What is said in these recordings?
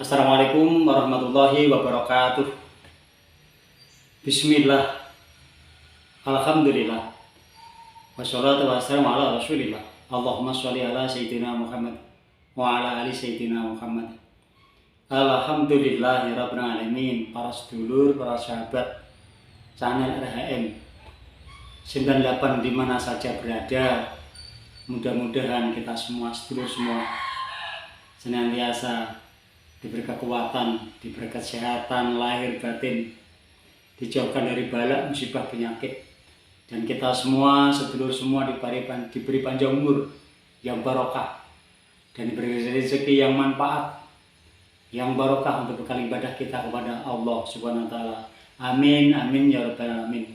Assalamualaikum warahmatullahi wabarakatuh. Bismillah, alhamdulillah, wassalatu wassalamu ala rasulillah. Allahumma sholli ala sayyidina Muhammad wa ala ali sayyidina Muhammad. Alhamdulillahi rabbil alamin. Para sedulur, para sahabat channel RHM 98 di mana saja berada, mudah-mudahan kita semua, sedulur semua, senantiasa diberi kekuatan, diberi kesehatan lahir batin, dijauhkan dari bala musibah penyakit, dan kita semua, sedulur semua, diberi panjang umur yang barokah dan diberi rezeki yang manfaat, yang barokah untuk bekal ibadah kita kepada Allah Subhanahu wa taala. Amin amin ya rabbal alamin.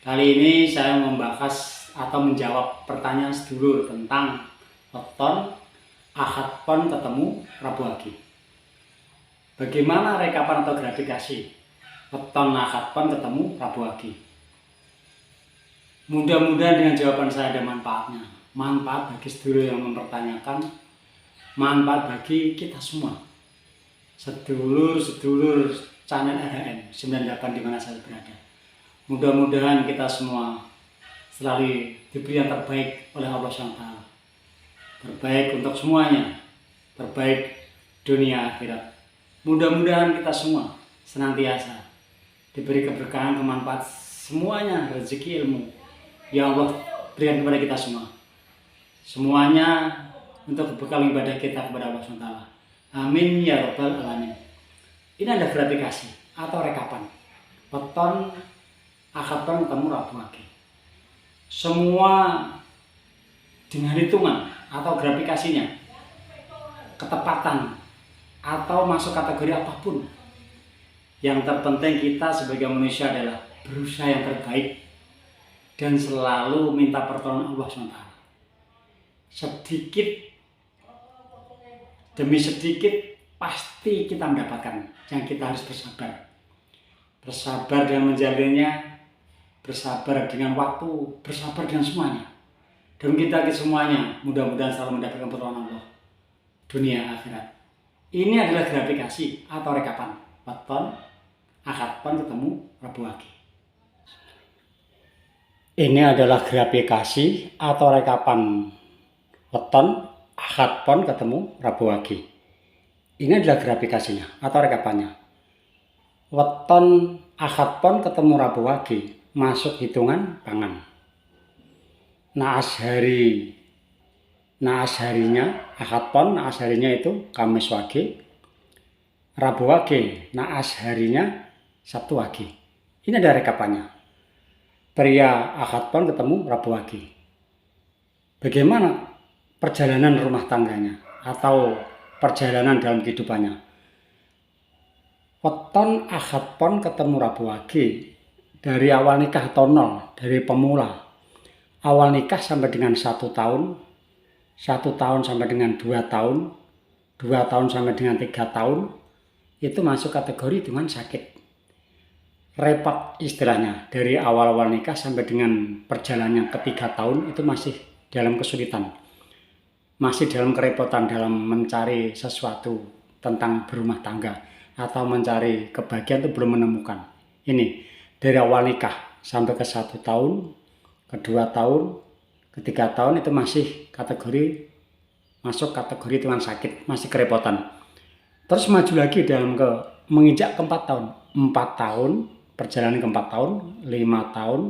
Kali ini saya membahas atau menjawab pertanyaan sedulur tentang weton Ahad Pon ketemu Rabu Wage. Bagaimana rekapan atau gratifikasi weton Ahad Pon ketemu Rabu Wage? Mudah-mudahan dengan jawaban saya ada manfaatnya. Manfaat bagi sedulur yang mempertanyakan, manfaat bagi kita semua. Sedulur-sedulur channel RHM 98 di mana saya berada. Mudah-mudahan kita semua selalu diberi yang terbaik oleh Allah SWT. Terbaik untuk semuanya, terbaik dunia akhirat. Mudah-mudahan kita semua senantiasa diberi keberkahan, kemanfaat semuanya, rezeki, ilmu yang Allah berikan kepada kita semua. Semuanya untuk bekal ibadah kita kepada Allah SWT. Amin ya rabbal alamin. Ini ada gratifikasi atau rekapan weton Ahad Pon ketemu Rabu Wage. Semua dengan hitungan atau gratifikasinya, ketepatan atau masuk kategori apapun. Yang terpenting kita sebagai manusia adalah berusaha yang terbaik dan selalu minta pertolongan Allah SWT. Sedikit demi sedikit pasti kita mendapatkan. Yang kita harus bersabar. Bersabar dengan menjalinnya, bersabar dengan waktu, bersabar dengan semuanya. Dan kita semuanya mudah-mudahan selalu mendapatkan pertolongan Allah dunia akhirat. Ini adalah gratifikasi atau rekapan weton Ahad Pon ketemu Rabu Wage. Ini adalah gratifikasi atau rekapan weton Ahad Pon ketemu Rabu Wage. Ini adalah gratifikasinya atau rekapannya. Weton Ahad Pon ketemu Rabu Wage masuk hitungan pangan. Naas harinya Ahad Pon, naas harinya itu Kamis Wage. Rabu Wage, naas harinya Sabtu Wage. Ini ada rekapannya. Pria Ahad Pon ketemu Rabu Wage. Bagaimana perjalanan rumah tangganya atau perjalanan dalam kehidupannya? Weton Ahad Pon ketemu Rabu Wage dari awal nikah atau nol, dari pemula. Awal nikah sampai dengan 1 tahun, 1 tahun sampai dengan 2 tahun, 2 tahun sampai dengan 3 tahun, itu masuk kategori hitungan sakit. Repot istilahnya, dari awal-awal nikah sampai dengan perjalanan ke 3 tahun itu masih dalam kesulitan. Masih dalam kerepotan dalam mencari sesuatu tentang berumah tangga atau mencari kebahagiaan itu belum menemukan. Ini dari awal nikah sampai ke 1 tahun, ke 2 tahun, ke 3 tahun itu masih masuk kategori hitungan sakit, masih kerepotan. Terus maju lagi dalam menginjak ke 4 tahun. 4 tahun, perjalanan ke 4 tahun, 5 tahun,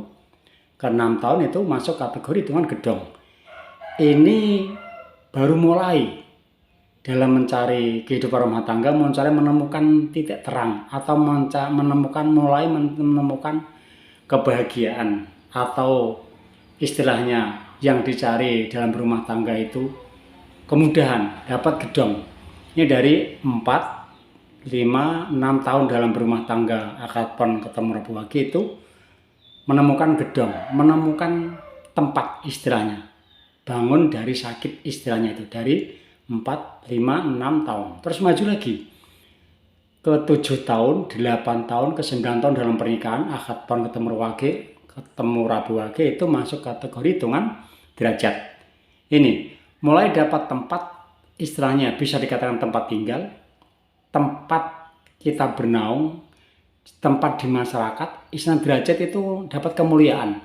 ke 6 tahun itu masuk kategori hitungan gedong. Ini baru mulai dalam mencari kehidupan rumah tangga, menemukan titik terang atau mulai menemukan kebahagiaan atau istilahnya yang dicari dalam rumah tangga itu kemudahan, dapat gedong. Ini dari 4, 5, 6 tahun dalam berumah tangga Ahad Pon ketemu Rabu Wage itu menemukan gedong, menemukan tempat istilahnya. Bangun dari sakit istilahnya itu dari 4, 5, 6 tahun. Terus maju lagi ke 7 tahun, 8 tahun, ke 9 tahun dalam pernikahan Ahad Pon ketemu Rabu Wage itu masuk kategori hitungan derajat. Ini mulai dapat tempat istilahnya bisa dikatakan tempat tinggal, tempat kita bernaung, tempat di masyarakat, istilah derajat itu dapat kemuliaan.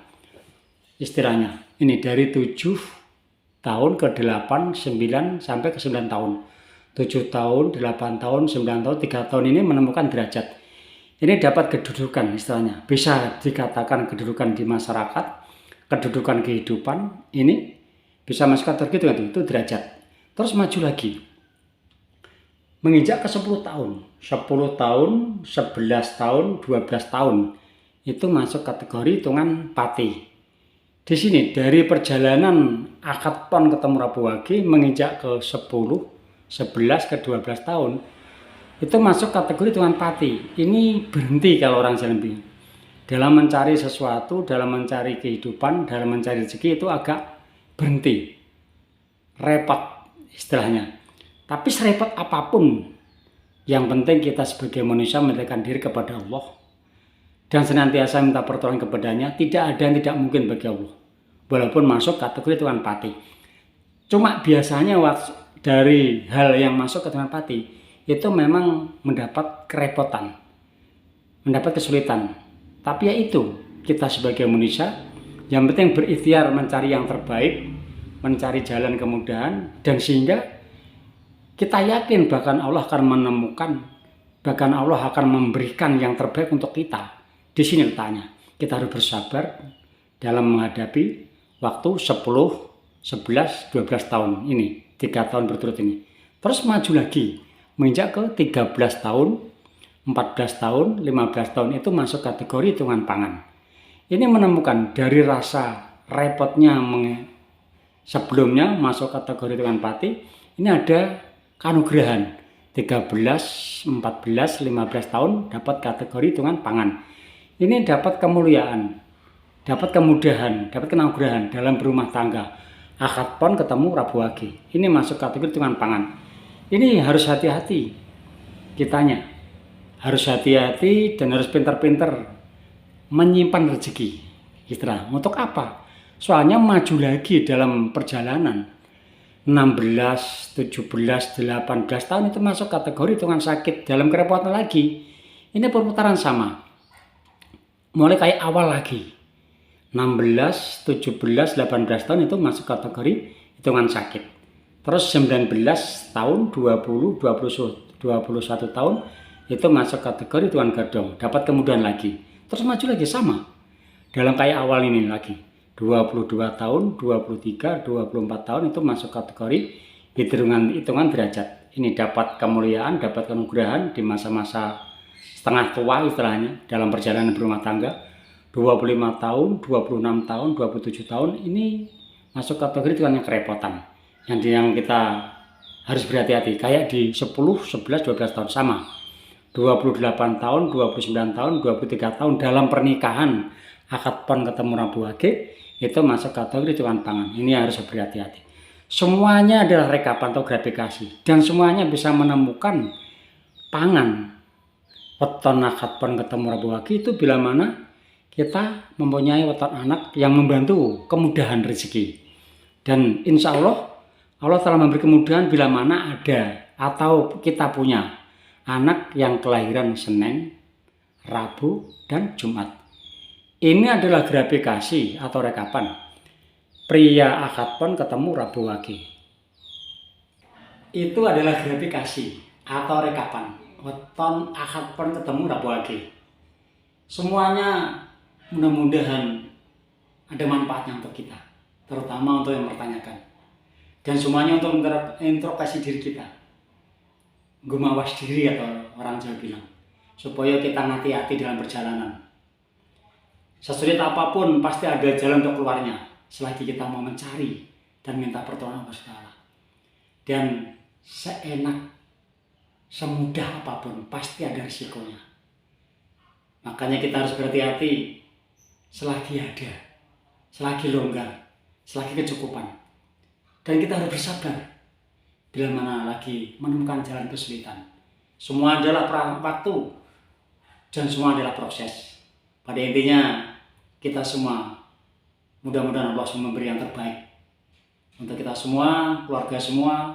Istilahnya, ini dari 7 tahun ke 8, 9, sampai ke 9 tahun. 7 tahun, 8 tahun, 9 tahun, 3 tahun ini menemukan derajat. Ini dapat kedudukan istilahnya. Bisa dikatakan kedudukan di masyarakat, kedudukan kehidupan, ini bisa masuk kategori itu derajat. Terus maju lagi. Menginjak ke 10 tahun. 10 tahun, 11 tahun, 12 tahun. Itu masuk kategori hitungan pati. Di sini dari perjalanan akad pon ketemu Rabu Wage menginjak ke 10, 11 ke 12 tahun. Itu masuk kategori hitungan pati. Ini berhenti kalau orang Jambi. Dalam mencari sesuatu, dalam mencari kehidupan, dalam mencari rezeki itu agak berhenti, repot istilahnya. Tapi serepot apapun, yang penting kita sebagai manusia mendekatkan diri kepada Allah dan senantiasa minta pertolongan kepadanya. Tidak ada yang tidak mungkin bagi Allah, walaupun masuk kategori Tuhan Pati. Cuma biasanya dari hal yang masuk ke Tuhan Pati itu memang mendapat kerepotan, mendapat kesulitan. Tapi ya itu, kita sebagai manusia yang penting berikhtiar mencari yang terbaik, mencari jalan kemudahan, dan sehingga kita yakin bahkan Allah akan menemukan, bahkan Allah akan memberikan yang terbaik untuk kita. Di sini letaknya, kita harus bersabar dalam menghadapi waktu 10, 11, 12 tahun ini, 3 tahun berturut ini. Terus maju lagi, menginjak ke 13 tahun, 14 tahun, 15 tahun itu masuk kategori hitungan pangan. Ini menemukan dari rasa repotnya sebelumnya masuk kategori hitungan pati, ini ada kanugrahan 13, 14, 15 tahun dapat kategori hitungan pangan. Ini dapat kemuliaan, dapat kemudahan, dapat kanugrahan dalam berumah tangga. Akad pon ketemu Rabu Wage. Ini masuk kategori hitungan pangan. Ini harus hati-hati kitanya. Harus hati-hati dan harus pintar-pintar menyimpan rezeki. Istilah. Untuk apa? Soalnya maju lagi dalam perjalanan. 16, 17, 18 tahun itu masuk kategori hitungan sakit dalam kerepotan lagi. Ini perputaran sama. Mulai kayak awal lagi. 16, 17, 18 tahun itu masuk kategori hitungan sakit. Terus 19 tahun, 20, 21 tahun itu masuk kategori hitungan gadong, dapat kemudahan lagi. Terus maju lagi sama. Dalam kayak awal ini lagi. 22 tahun, 23, 24 tahun itu masuk kategori hitungan derajat. Ini dapat kemuliaan, dapat kenugrahan di masa-masa setengah tua istilahnya dalam perjalanan berumah tangga. 25 tahun, 26 tahun, 27 tahun ini masuk kategori hitungannya kerepotan. Yang kita harus berhati-hati. Kayak di 10, 11, 12 tahun sama. 28 tahun, 29 tahun, 23 tahun dalam pernikahan akad pon ketemu Rabu Wage itu masuk kategori hitungan pangan. Ini harus berhati-hati. Semuanya adalah rekapan atau gratifikasi dan semuanya bisa menemukan pangan. Weton akad pon ketemu Rabu Wage itu bila mana kita mempunyai weton anak yang membantu kemudahan rezeki. Dan insya Allah telah memberi kemudahan bila mana ada atau kita punya anak yang kelahiran Senin, Rabu, dan Jumat. Ini adalah gratifikasi atau rekapan. Pria akad pon ketemu Rabu Wage. Itu adalah gratifikasi atau rekapan. Weton akad pon ketemu Rabu Wage. Semuanya mudah-mudahan ada manfaatnya untuk kita. Terutama untuk yang bertanyakan. Dan semuanya untuk introspeksi diri kita. Gumawas diri atau orang Jawa bilang, supaya kita hati-hati dalam perjalanan. Sesulit apapun pasti ada jalan untuk keluarnya selagi kita mau mencari dan minta pertolongan kepada Allah. Dan seenak, semudah apapun pasti ada risikonya. Makanya kita harus berhati-hati selagi ada, selagi longgar, selagi kecukupan. Dan kita harus bersabar bila mana lagi menemukan jalan kesulitan. Semua adalah waktu dan semua adalah proses. Pada intinya kita semua mudah-mudahan Allah memberi yang terbaik untuk kita semua, keluarga semua,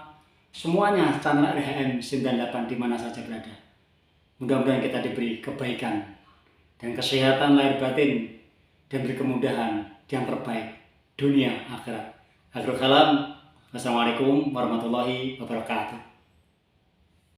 semuanya channel RHM 98 di mana saja berada. Mudah-mudahan kita diberi kebaikan dan kesehatan lahir batin dan beri kemudahan yang terbaik dunia akhirat. Akhirul kalam. Wassalamualaikum warahmatullahi wabarakatuh.